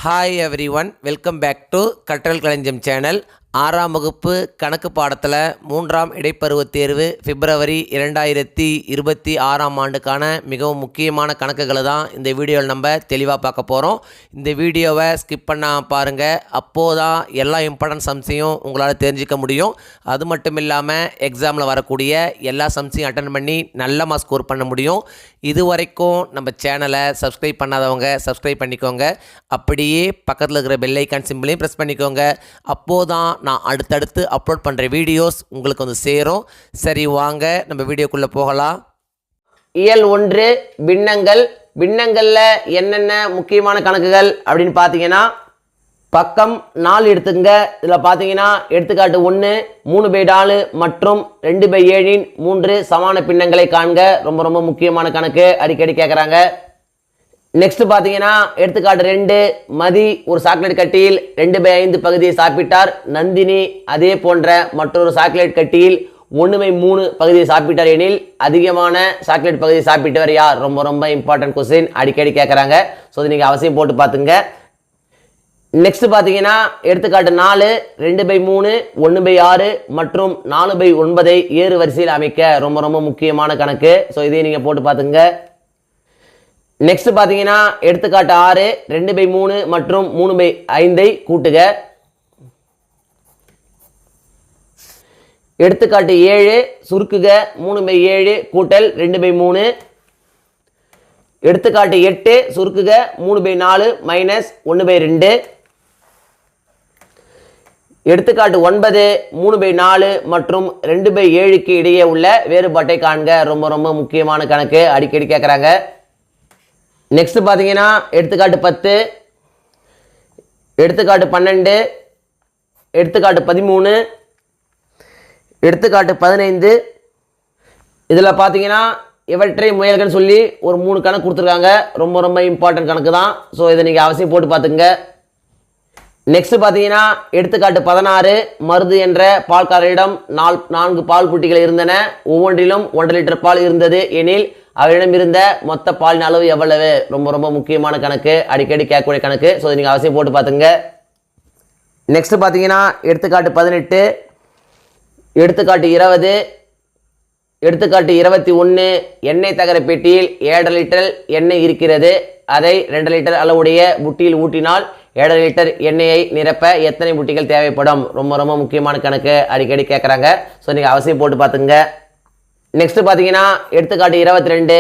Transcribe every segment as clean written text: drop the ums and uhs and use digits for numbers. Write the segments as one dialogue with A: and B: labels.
A: Hi everyone, welcome back to கற்றல் களஞ்சியம் channel. 6ஆம் வகுப்பு கணக்கு பாடத்தில் 3ஆம் இடைப்பருவத் தேர்வு பிப்ரவரி 2026ஆம் ஆண்டுக்கான மிகவும் முக்கியமான கணக்குகளை தான் இந்த வீடியோவில் நம்ம தெளிவாக பார்க்க போகிறோம். இந்த வீடியோவை ஸ்கிப் பண்ணால் பாருங்கள், அப்போது தான் எல்லா இம்பார்ட்டன்ட் சம்ஸையும் உங்களால் தெரிஞ்சிக்க முடியும். அது மட்டும் இல்லாமல் எக்ஸாமில் வரக்கூடிய எல்லா சம்ஸையும் அட்டன் பண்ணி நல்ல மார்க் ஸ்கோர் பண்ண முடியும். இது வரைக்கும் நம்ம சேனலை சப்ஸ்கிரைப் பண்ணாதவங்க சப்ஸ்கிரைப் பண்ணிக்கோங்க. அப்படியே பக்கத்தில் இருக்கிற பெல் ஐக்கான் சிம்பிளையும் ப்ரெஸ் பண்ணிக்கோங்க. அப்போது தான் நான் அடுத்தடுத்து அப்லோட் பண்ணுற வீடியோஸ் உங்களுக்கு வந்து சேரும். சரி, வாங்க நம்ம வீடியோக்குள்ளே போகலாம்.
B: இயல் 1 பின்னங்கள். பின்னங்களில் என்னென்ன முக்கியமான கணக்குகள் அப்படின்னு பார்த்தீங்கன்னா, பக்கம் 4 எடுத்துங்க. இதில் பார்த்தீங்கன்னா எடுத்துக்காட்டு 1 3/4 மற்றும் 2/7 3 சமான பின்னங்களை காண்க. ரொம்ப ரொம்ப முக்கியமான கணக்கு, அடிக்கடி கேட்குறாங்க. நெக்ஸ்ட் பார்த்தீங்கன்னா எடுத்துக்காட்டு 2 மதி ஒரு சாக்லேட் கட்டியில் 2/5 பகுதியை சாப்பிட்டார். நந்தினி அதே போன்ற மற்றொரு சாக்லேட் கட்டியில் 1/3 பகுதியை சாப்பிட்டார் எனில் அதிகமான சாக்லேட் பகுதியை சாப்பிட்டவர் யார்? ரொம்ப ரொம்ப இம்பார்ட்டன்ட் கொஸ்டின், அடிக்கடி கேட்குறாங்க. ஸோ இது நீங்கள் அவசியம் போட்டு பார்த்துங்க. நெக்ஸ்ட் பார்த்தீங்கன்னா எடுத்துக்காட்டு 4 2/3 1/6 மற்றும் 4/9 ஏறு வரிசையில் அமைக்க. ரொம்ப ரொம்ப முக்கியமான கணக்கு. ஸோ இதையும் நீங்கள் போட்டு பார்த்துங்க. நெக்ஸ்ட் பார்த்தீங்கன்னா எடுத்துக்காட்டு 6 2/3 மற்றும் 3/5 கூட்டுக. எடுத்துக்காட்டு 7 சுருக்குக 3/7 கூட்டல் 2/3. எடுத்துக்காட்டு 8 சுருக்குக 3/4 மைனஸ் 1/2. எடுத்துக்காட்டு 9 3/4 மற்றும் 2/7க்கு இடையே உள்ள வேறுபாட்டை காண்க. ரொம்ப ரொம்ப முக்கியமான கணக்கு, அடிக்கடி கேட்குறாங்க. நெக்ஸ்ட் பார்த்தீங்கன்னா எடுத்துக்காட்டு 10 எடுத்துக்காட்டு 12 எடுத்துக்காட்டு 13 எடுத்துக்காட்டு 15. இதில் பார்த்தீங்கன்னா இவற்றை முயல்கள் சொல்லி ஒரு 3 கணக்கு கொடுத்துருக்காங்க. ரொம்ப ரொம்ப இம்பார்ட்டன்ட் கணக்கு தான். ஸோ இதை நீங்கள் அவசியம் போட்டு பார்த்துங்க. நெக்ஸ்ட் பார்த்தீங்கன்னா எடுத்துக்காட்டு 16 மருது என்ற பால்காரரிடம் 4 பால் புட்டிகள் இருந்தன. ஒவ்வொன்றிலும் 1.5 லிட்டர் பால் இருந்தது எனில் அவரிடம் இருந்த மொத்த பாலின் அளவு எவ்வளவு? ரொம்ப ரொம்ப முக்கியமான கணக்கு, அடிக்கடி கேட்கக்கூடிய கணக்கு. ஸோ நீங்கள் அவசியம் போட்டு பார்த்துங்க. நெக்ஸ்ட் பார்த்தீங்கன்னா எடுத்துக்காட்டு 18 எடுத்துக்காட்டு 20 எடுத்துக்காட்டு 21 எண்ணெய் தகர பெட்டியில் 1.5 லிட்டர் எண்ணெய் இருக்கிறது. அதை 2 லிட்டர் அளவுடைய புட்டியில் ஊட்டினால் 1.5 லிட்டர் எண்ணெயை நிரப்ப எத்தனை புட்டிகள் தேவைப்படும்? ரொம்ப ரொம்ப முக்கியமான கணக்கு, அடிக்கடி கேட்குறாங்க. ஸோ நீங்கள் அவசியம் போட்டு பார்த்துங்க. நெக்ஸ்ட் பார்த்தீங்கன்னா எடுத்துக்காட்டு 22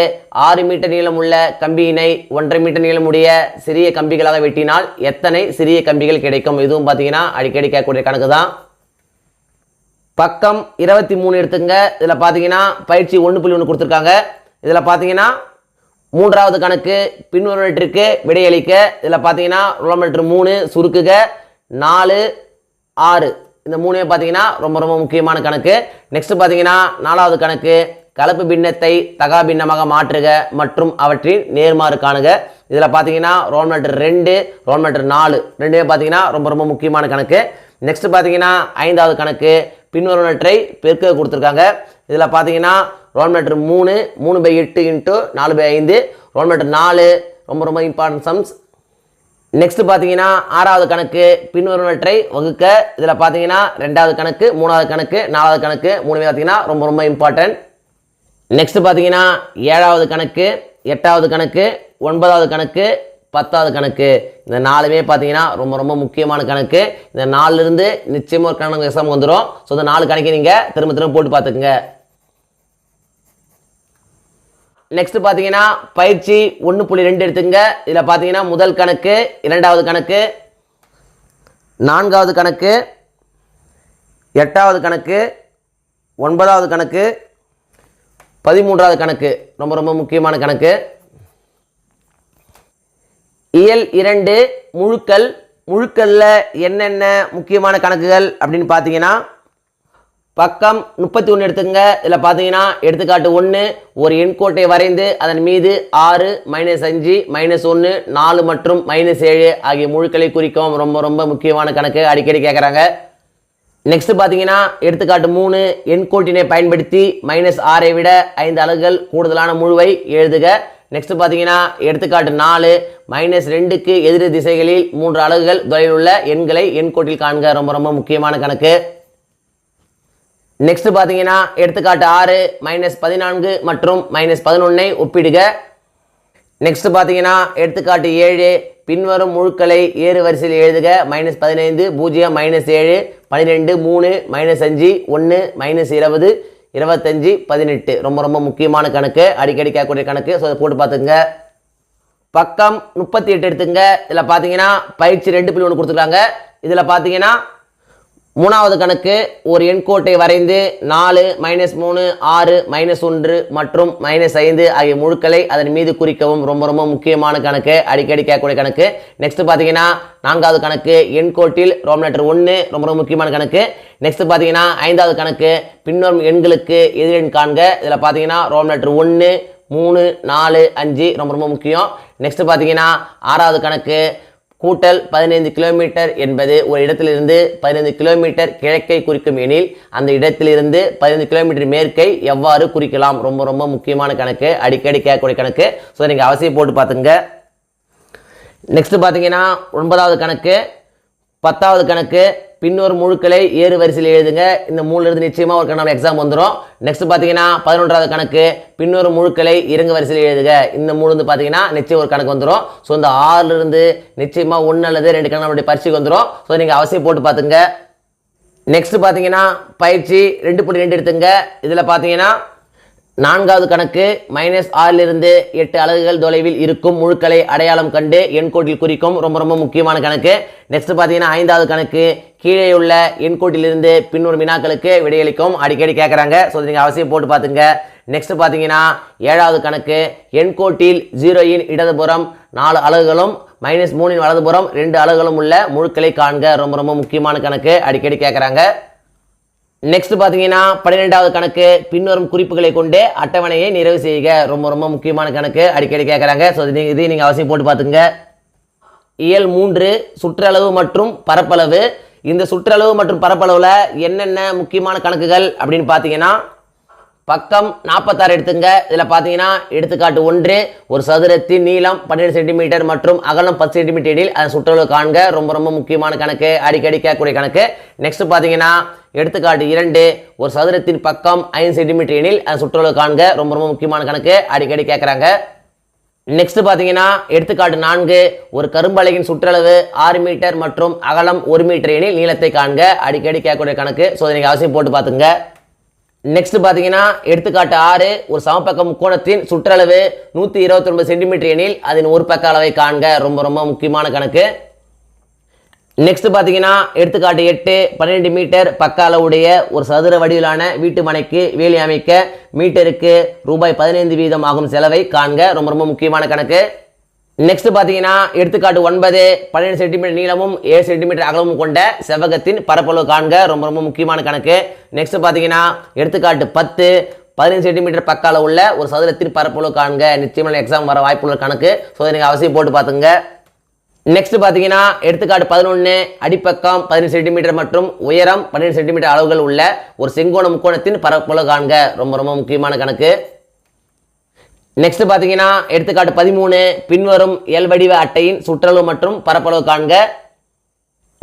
B: 6 மீட்டர் நீளம் உள்ள கம்பியினை 1.5 மீட்டர் நீளமுடைய சிறிய கம்பிகளாக வெட்டினால் எத்தனை சிறிய கம்பிகள் கிடைக்கும்? இதுவும் பார்த்தீங்கன்னா அடிக்கடி கேட்கக்கூடிய கணக்கு தான். பக்கம் 23 எடுத்துங்க. இதில் பார்த்தீங்கன்னா பயிற்சி 1.1 கொடுத்துருக்காங்க. இதில் பார்த்தீங்கன்னா 3வது கணக்கு பின்வருவனவற்றிற்கு விடையளிக்க. இதில் பார்த்தீங்கன்னா ரோமன் 3 சுருக்குக 4 6 இந்த 3 பார்த்தீங்கன்னா ரொம்ப ரொம்ப முக்கியமான கணக்கு. நெக்ஸ்ட் பார்த்தீங்கன்னா 4வது கணக்கு கலப்பு பின்னத்தை தகா பின்னமாக மாற்றுக மற்றும் அவற்றின் நேர்மாறு காணுக. இதில் பார்த்தீங்கன்னா ரோமன் 2 ரோமன் 4 ரெண்டுமே பார்த்தீங்கன்னா ரொம்ப ரொம்ப முக்கியமான கணக்கு. நெக்ஸ்ட் பார்த்தீங்கன்னா 5வது கணக்கு பின்வருவனவற்றை பெருக்க கொடுத்துருக்காங்க. இதில் பார்த்தீங்கன்னா ரோமன் 3 3/8 × 4/5 ரோமன் 4 ரொம்ப ரொம்ப இம்பார்ட்டன்ட் சம்ஸ். நெக்ஸ்ட் பார்த்தீங்கன்னா 6வது கணக்கு பின்வருவனவற்றை வகுக்க. இதில் பார்த்தீங்கன்னா 2வது கணக்கு 3வது கணக்கு 4வது கணக்கு 3 பார்த்தீங்கன்னா ரொம்ப ரொம்ப இம்பார்ட்டன்ட். நெக்ஸ்ட் பார்த்தீங்கன்னா 7வது கணக்கு 8வது கணக்கு 9வது கணக்கு 10வது கணக்கு. இந்த 4மே பார்த்தீங்கன்னா ரொம்ப ரொம்ப முக்கியமான கணக்கு. இந்த 4லிருந்து நிச்சயமாக ஒரு கணக்கு எக்ஸாம் வந்துடும். ஸோ இந்த 4 கணக்கு நீங்கள் திரும்ப திரும்ப போட்டு பார்த்துக்குங்க. நெக்ஸ்ட் பார்த்தீங்கன்னா பயிற்சி 1.2 எடுத்துங்க. இதில் பார்த்தீங்கன்னா முதல் கணக்கு 2வது கணக்கு 4வது கணக்கு 8வது கணக்கு 9வது கணக்கு 13வது கணக்கு ரொம்ப ரொம்ப முக்கியமான கணக்கு. இயல் 2 முழுக்கள். முழுக்களில் என்னென்ன முக்கியமான கணக்குகள் அப்படின்னு பார்த்தீங்கன்னா பக்கம் 31 எடுத்துங்க. இதில் பார்த்தீங்கன்னா எடுத்துக்காட்டு 1 ஒரு எண்கோட்டை வரைந்து அதன் மீது 6 -5 -1 4 மற்றும் -7 ஆகிய முழுக்களை குறிக்கும். ரொம்ப ரொம்ப முக்கியமான கணக்கு, அடிக்கடி கேட்குறாங்க. நெக்ஸ்ட் பார்த்தீங்கன்னா எடுத்துக்காட்டு 3 எண்கோட்டினை பயன்படுத்தி -6ஐ விட 5 அலகுகள் கூடுதலான முழுவை எழுதுக. நெக்ஸ்ட் பார்த்தீங்கன்னா எடுத்துக்காட்டு 4 -2க்கு எதிர் திசைகளில் 3 அலகுகள் தொலைவில் உள்ள எண்களை எண்கோட்டில் காண்க. ரொம்ப ரொம்ப முக்கியமான கணக்கு. நெக்ஸ்ட் பார்த்தீங்கன்னா எடுத்துக்காட்டு 6 -14 மற்றும் -11 ஒப்பிடுக. நெக்ஸ்ட் பார்த்தீங்கன்னா எடுத்துக்காட்டு 7 பின்வரும் முழுக்களை ஏறு வரிசையில் எழுதுக. -15 0 -7 12 3 -5 1 -20 25 18. ரொம்ப ரொம்ப முக்கியமான கணக்கு, அடிக்கடி கேட்கக்கூடிய கணக்கு. ஸோ அதை போட்டு பார்த்துங்க. பக்கம் 38 எடுத்துங்க. இதில் பார்த்தீங்கன்னா பயிற்சி 2.1 கொடுத்துருக்காங்க. இதில் பார்த்தீங்கன்னா 3வது கணக்கு ஒரு எண்கோட்டை வரைந்து 4 -3 6 -1 மற்றும் -5 ஆகிய முழுக்களை அதன் மீது குறிக்கவும். ரொம்ப ரொம்ப முக்கியமான கணக்கு, அடிக்கடி கேட்கக்கூடிய கணக்கு. நெக்ஸ்ட் பார்த்தீங்கன்னா 4வது கணக்கு எண்கோட்டில் ரோமன் லெட்டர் 1. ரொம்ப ரொம்ப முக்கியமான கணக்கு. நெக்ஸ்ட் பார்த்தீங்கன்னா 5வது கணக்கு பின்வரும் எண்களுக்கு எதிரெண் காண்க. இதில் பார்த்தீங்கன்னா ரோமன் லெட்டர் 1 3 4 5 ரொம்ப ரொம்ப முக்கியம். நெக்ஸ்ட் பார்த்தீங்கன்னா 6வது கணக்கு கூட்டல் 15 கிலோமீட்டர் என்பது ஒரு இடத்திலிருந்து 15 கிலோமீட்டர் கிழக்கை குறிக்கும் எனில் அந்த இடத்திலிருந்து 15 கிலோமீட்டர் மேற்கை எவ்வாறு குறிக்கலாம். ரொம்ப ரொம்ப முக்கியமான கணக்கு, அடிக்கடி கேட்கக்கூடிய கணக்கு. ஸோ நீங்கள் அவசியம் போட்டு பார்த்துங்க. நெக்ஸ்ட் பார்த்தீங்கன்னா 9வது கணக்கு 10வது கணக்கு பின்வரும் முழுக்களை ஏறு வரிசையில் எழுதுங்க. இந்த 3லிருந்து நிச்சயமாக ஒரு கணக்கு எக்ஸாம் வந்துடும். நெக்ஸ்ட் பார்த்தீங்கன்னா 11வது கணக்கு பின்வரும் முழுக்களை இறங்கு வரிசையில் எழுதுக. இந்த 3 பார்த்தீங்கன்னா நிச்சயம் ஒரு கணக்கு வந்துடும். ஸோ இந்த 6லிருந்து நிச்சயமாக 1 அல்லது 2 கணக்கு நம்மளுடைய பரிசைக்கு வந்துடும். ஸோ நீங்கள் அவசியம் போட்டு பார்த்துங்க. நெக்ஸ்ட் பார்த்தீங்கன்னா பயிற்சி 2.2 எடுத்துங்க. இதில் பார்த்தீங்கன்னா 4வது கணக்கு -6லிருந்து 8 அலகுகள் தொலைவில் இருக்கும் முழுக்களை அடையாளம் கண்டு எண்கோட்டில் குறிக்கும். ரொம்ப ரொம்ப முக்கியமான கணக்கு. நெக்ஸ்ட் பார்த்தீங்கன்னா 5வது கணக்கு கீழே உள்ள எண்கோட்டிலிருந்து பின்வரும் வினாக்களுக்கு விடையளிக்கும். அடிக்கடி கேட்குறாங்க. ஸோ நீங்கள் அவசியம் போட்டு பார்த்துங்க. நெக்ஸ்ட் பார்த்தீங்கன்னா 7வது கணக்கு எண்கோட்டில் 0 இடதுபுறம் 4 அலகுகளும் -3 வலதுபுறம் 2 அலகுகளும் உள்ள முழுக்களை காண்க. ரொம்ப ரொம்ப முக்கியமான கணக்கு, அடிக்கடி கேட்குறாங்க. நெக்ஸ்ட் பார்த்தீங்கன்னா 12வது கணக்கு பின்வரும் குறிப்புகளை கொண்டு அட்டவணையை நிறைவு செய்க. ரொம்ப ரொம்ப முக்கியமான கணக்கு, அடிக்கடி கேட்குறாங்க. ஸோ இது நீங்கள் அவசியம் போட்டு பார்த்துங்க. இயல் 3 சுற்றளவு மற்றும் பரப்பளவு. இந்த சுற்றளவு மற்றும் பரப்பளவில் என்னென்ன முக்கியமான கணக்குகள் அப்படின்னு பார்த்தீங்கன்னா பக்கம் 46 எடுத்துங்க. இதில் பார்த்தீங்கன்னா எடுத்துக்காட்டு 1 ஒரு சதுரத்தின் நீளம் 12 சென்டிமீட்டர் மற்றும் அகலம் 10 சென்டிமீட்டர் எனில் அதன் சுற்றளவு காண்க. ரொம்ப ரொம்ப முக்கியமான கணக்கு, அடிக்கடி கேட்கக்கூடிய கணக்கு. நெக்ஸ்ட் பார்த்தீங்கன்னா எடுத்துக்காட்டு 2 ஒரு சதுரத்தின் பக்கம் 5 சென்டிமீட்டர் எனில் அதன் சுற்றளவு காண்க. ரொம்ப ரொம்ப முக்கியமான கணக்கு, அடிக்கடி கேட்குறாங்க. நெக்ஸ்ட் பார்த்தீங்கன்னா எடுத்துக்காட்டு 4 ஒரு கரும்பலகையின் சுற்றளவு 6 மீட்டர் மற்றும் அகலம் 1 மீட்டர் எனில் நீளத்தை காண்க. அடிக்கடி கேட்கக்கூடிய கணக்கு. ஸோ நீங்கள் அவசியம் போட்டு பார்த்துங்க. நெக்ஸ்ட் பார்த்தீங்கன்னா எடுத்துக்காட்டு 6 ஒரு சமபக்க முக்கோணத்தின் சுற்றளவு 129 சென்டிமீட்டர் எனில் அதன் ஒரு பக்க அளவை காண்க. ரொம்ப ரொம்ப முக்கியமான கணக்கு. நெக்ஸ்ட் பார்த்தீங்கன்னா எடுத்துக்காட்டு 8 12 மீட்டர் பக்க அளவுடைய ஒரு சதுர வடிவிலான வீட்டு மனைக்கு வேலி அமைக்க மீட்டருக்கு ரூபாய் 15 வீதம் ஆகும் செலவை காண்க. ரொம்ப ரொம்ப முக்கியமான கணக்கு. நெக்ஸ்ட் பார்த்தீங்கன்னா எடுத்துக்காட்டு 9 12 சென்டிமீட்டர் நீளமும் 7 சென்டிமீட்டர் அகலமும் கொண்ட செவ்வகத்தின் பரப்பளவு காண்க. ரொம்ப ரொம்ப முக்கியமான கணக்கு. நெக்ஸ்ட் பார்த்தீங்கன்னா எடுத்துக்காட்டு 10 15 சென்டிமீட்டர் பக்க அளவு உள்ள ஒரு சதுரத்தின் பரப்பளவு காண்க. நிச்சயமாக எக்ஸாம் வர வாய்ப்புள்ள கணக்கு. ஸோ நீங்கள் அவசியம் போட்டு பார்த்துங்க. நெக்ஸ்ட் பார்த்தீங்கன்னா எடுத்துக்காட்டு 11 அடிப்பக்கம் 15 சென்டிமீட்டர் மற்றும் உயரம் 12 சென்டிமீட்டர் அளவுகள் உள்ள ஒரு செங்கோண முக்கோணத்தின் பரப்பளவு காண்க. ரொம்ப ரொம்ப முக்கியமான கணக்கு. நெக்ஸ்ட் பார்த்தீங்கன்னா எடுத்துக்காட்டு 13 பின்வரும் எல் வடிவ அட்டையின் சுற்றளவு மற்றும் பரப்பளவு காண்க.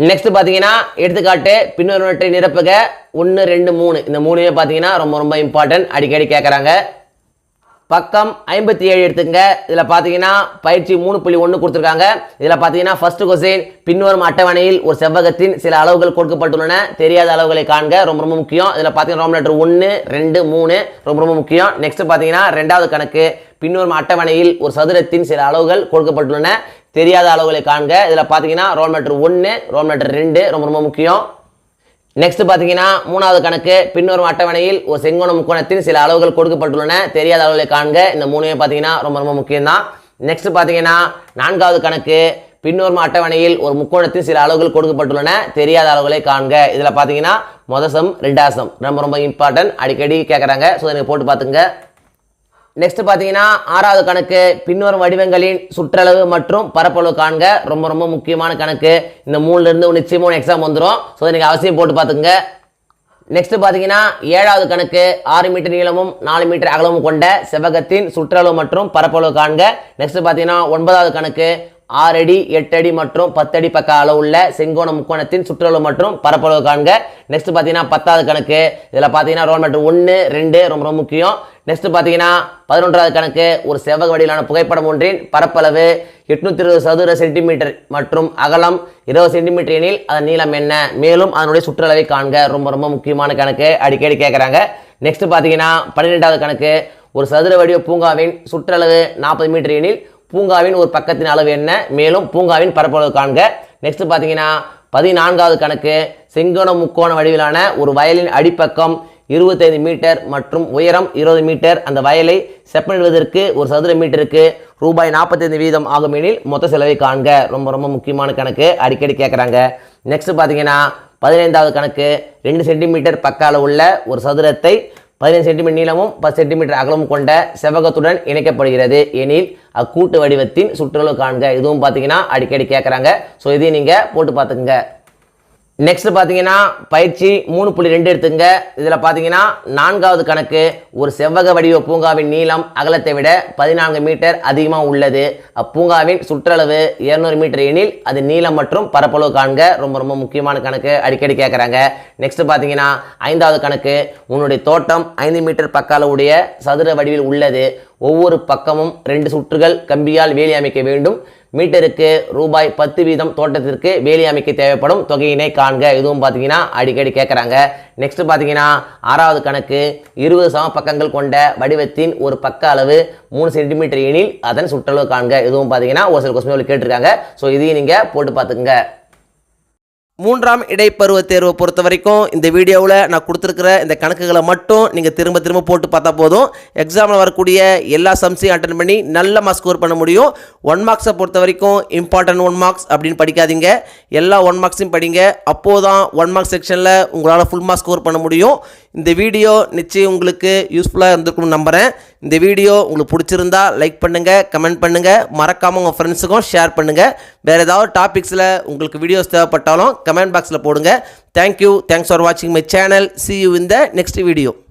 B: நெக்ஸ்ட் பார்த்தீங்கன்னா எடுத்துக்காட்டு பின்வரும் அட்டை நிரப்புக 1 2 3. இந்த 3மே பார்த்தீங்கன்னா ரொம்ப ரொம்ப இம்பார்ட்டன்ட், அடிக்கடி கேட்குறாங்க. பக்கம் 57 எடுத்துங்க. இதில் பார்த்தீங்கன்னா பயிற்சி 3.1 கொடுத்துருக்காங்க. இதில் பார்த்தீங்கன்னா ஃபர்ஸ்ட் கொஸ்டின் பின்வரும் அட்டவணையில் ஒரு செவ்வகத்தின் சில அளவுகள் கொடுக்கப்பட்டுள்ளன, தெரியாத அளவுகளை காண்க. ரொம்ப ரொம்ப முக்கியம். இதில் பார்த்தீங்கன்னா ரோமன் லெட்டர் 1 2 3 ரொம்ப ரொம்ப முக்கியம். நெக்ஸ்ட் பார்த்தீங்கன்னா 2வது கணக்கு பின்வரும் அட்டவணையில் ஒரு சதுரத்தின் சில அளவுகள் கொடுக்கப்பட்டுள்ளன, தெரியாத அளவுகளை காண்க. இதில் பார்த்தீங்கன்னா ரோமன் லெட்டர் 1 ரோமன் லெட்டர் 2 ரொம்ப ரொம்ப முக்கியம். நெக்ஸ்ட் பார்த்தீங்கன்னா 3வது கணக்கு பின்வரும் அட்டவணையில் ஒரு செங்கோண முக்கோணத்தின் சில அளவுகள் கொடுக்கப்பட்டுள்ளன, தெரியாத அளவுகளை காண்க. இந்த 3மே பார்த்தீங்கன்னா ரொம்ப ரொம்ப முக்கியம் தான். நெக்ஸ்ட் பார்த்தீங்கன்னா 4வது கணக்கு பின்வரும் அட்டவணையில் ஒரு முக்கோணத்தின் சில அளவுகள் கொடுக்கப்பட்டுள்ளன, தெரியாத அளவுகளை காண்க. இதில் பார்த்தீங்கன்னா முதசம் 2ஆசம் ரொம்ப ரொம்ப இம்பார்ட்டன்ட், அடிக்கடி கேட்குறாங்க. ஸோ நீங்கள் போட்டு பார்த்துங்க. நெக்ஸ்ட் பார்த்தீங்கன்னா 6வது கணக்கு பின்வரும் வடிவங்களின் சுற்றளவு மற்றும் பரப்பளவு காண்க. ரொம்ப ரொம்ப முக்கியமான கணக்கு. இந்த 3லிருந்து நிச்சயமாக எக்ஸாம் வந்துடும். ஸோ நீங்கள் அவசியம் போட்டு பார்த்துங்க. நெக்ஸ்ட் பார்த்தீங்கன்னா 7வது கணக்கு 6 மீட்டர் நீளமும் 4 மீட்டர் அகலமும் கொண்ட செவ்வகத்தின் சுற்றளவு மற்றும் பரப்பளவு காண்க. நெக்ஸ்ட் பார்த்தீங்கன்னா 9வது கணக்கு 6 அடி 8 அடி மற்றும் 10 அடி பக்க அளவுள்ள செங்கோண முக்கோணத்தின் சுற்றளவு மற்றும் பரப்பளவு காண்க. நெக்ஸ்ட் பார்த்தீங்கன்னா 10வது கணக்கு இதில் பார்த்தீங்கன்னா ரோல் மீட்டர் 1 2 ரொம்ப ரொம்ப முக்கியம். நெக்ஸ்ட் பார்த்தீங்கன்னா 11வது கணக்கு ஒரு செவ்வக வடிவிலான புகைப்படம் ஒன்றின் பரப்பளவு 820 சதுர சென்டிமீட்டர் மற்றும் அகலம் 20 சென்டிமீட்டர் எனில் அதன் நீளம் என்ன, மேலும் அதனுடைய சுற்றளவை காண்க. ரொம்ப ரொம்ப முக்கியமான கணக்கு, அடிக்கடி கேட்குறாங்க. நெக்ஸ்ட் பார்த்தீங்கன்னா 12வது கணக்கு ஒரு சதுர வடிவ பூங்காவின் சுற்றளவு 40 மீட்டர் எனில் பூங்காவின் ஒரு பக்கத்தின் அளவு என்ன, மேலும் பூங்காவின் பரப்பளவு காண்க. நெக்ஸ்ட் பார்த்தீங்கன்னா 14வது கணக்கு செங்கோண முக்கோண வடிவிலான ஒரு வயலின் அடிப்பக்கம் 25 மீட்டர் மற்றும் உயரம் 20 மீட்டர். அந்த வயலை செப்பனிடுவதற்கு ஒரு சதுர மீட்டருக்கு ரூபாய் 45 வீதம் ஆகும் எனில் மொத்த செலவை காண்க. ரொம்ப ரொம்ப முக்கியமான கணக்கு, அடிக்கடி கேட்குறாங்க. நெக்ஸ்ட் பார்த்தீங்கன்னா 15வது கணக்கு 2 சென்டிமீட்டர் பக்க அளவுள்ள ஒரு சதுரத்தை 15 சென்டிமீட்டர் நீளமும் 10 சென்டிமீட்டர் அகலமும் கொண்ட செவ்வகத்துடன் இணைக்கப்படுகிறது எனில் அக்கூட்டு வடிவத்தின் சுற்றளவு காண்க. இதுவும் பார்த்தீங்கன்னா அடிக்கடி கேட்குறாங்க. ஸோ இதையும் நீங்கள் போட்டு பார்த்துக்குங்க. நெக்ஸ்ட் பார்த்தீங்கன்னா பயிற்சி 3.2 எடுத்துங்க. இதில் பார்த்தீங்கன்னா 4வது கணக்கு ஒரு செவ்வக வடிவ பூங்காவின் நீளம் அகலத்தை விட 14 மீட்டர் அதிகமாக உள்ளது. அப்பூங்காவின் சுற்றளவு 200 மீட்டர் எனில் அது நீளம் மற்றும் பரப்பளவு காண்க. ரொம்ப ரொம்ப முக்கியமான கணக்கு, அடிக்கடி கேட்குறாங்க. நெக்ஸ்ட் பார்த்தீங்கன்னா 5வது கணக்கு உன்னுடைய தோட்டம் 5 மீட்டர் பக்க அளவுடைய சதுர வடிவில் உள்ளது. ஒவ்வொரு பக்கமும் 2 சுற்றுகள் கம்பியால் வேலி அமைக்க வேண்டும். மீட்டருக்கு ரூபாய் 10 வீதம் தோட்டத்திற்கு வேலி அமைக்க தேவைப்படும் தொகையினை காண்க. இதுவும் பார்த்தீங்கன்னா அடிக்கடி கேட்குறாங்க. நெக்ஸ்ட் பார்த்தீங்கன்னா 6வது கணக்கு 20 சம பக்கங்கள் கொண்ட வடிவத்தின் ஒரு பக்க அளவு 3 சென்டிமீட்டர் எனில் அதன் சுற்றளவு காண்க. இதுவும் பார்த்தீங்கன்னா ஒரு சில கொஸ்டின் கேட்டிருக்காங்க. ஸோ இதையும் நீங்கள் போட்டு பார்த்துக்குங்க.
A: 3ஆம் இடைப்பருவ தேர்வை பொறுத்த வரைக்கும் இந்த வீடியோவில் நான் கொடுத்துருக்கிற இந்த கணக்குகளை மட்டும் நீங்கள் திரும்ப திரும்ப போட்டு பார்த்தா போதும். எக்ஸாமில் வரக்கூடிய எல்லா சம்ஸையும் அட்டன் பண்ணி நல்ல மார்க் ஸ்கோர் பண்ண முடியும். 1 மார்க்ஸை பொறுத்த வரைக்கும் இம்பார்ட்டன்ட் 1 மார்க்ஸ் அப்படின்னு படிக்காதீங்க, எல்லா 1 மார்க்ஸையும் படிங்க. அப்போது தான் 1 மார்க் செக்ஷனில் உங்களால் ஃபுல் மார்க் ஸ்கோர் பண்ண முடியும். இந்த வீடியோ நிச்சயம் உங்களுக்கு யூஸ்ஃபுல்லாக இருந்திருக்கும்னு நம்புகிறேன். இந்த வீடியோ உங்களுக்கு பிடிச்சிருந்தா லைக் பண்ணுங்கள், கமெண்ட் பண்ணுங்கள், மறக்காமல் உங்கள் ஃப்ரெண்ட்ஸுக்கும் ஷேர் பண்ணுங்கள். வேறு ஏதாவது டாபிக்ஸில் உங்களுக்கு வீடியோஸ் தேவைப்பட்டாலும் கமெண்ட் பாக்ஸில் போடுங்க. தேங்க்யூ, தேங்க்ஸ் ஃபார் வாட்சிங் my channel. See you in the next video.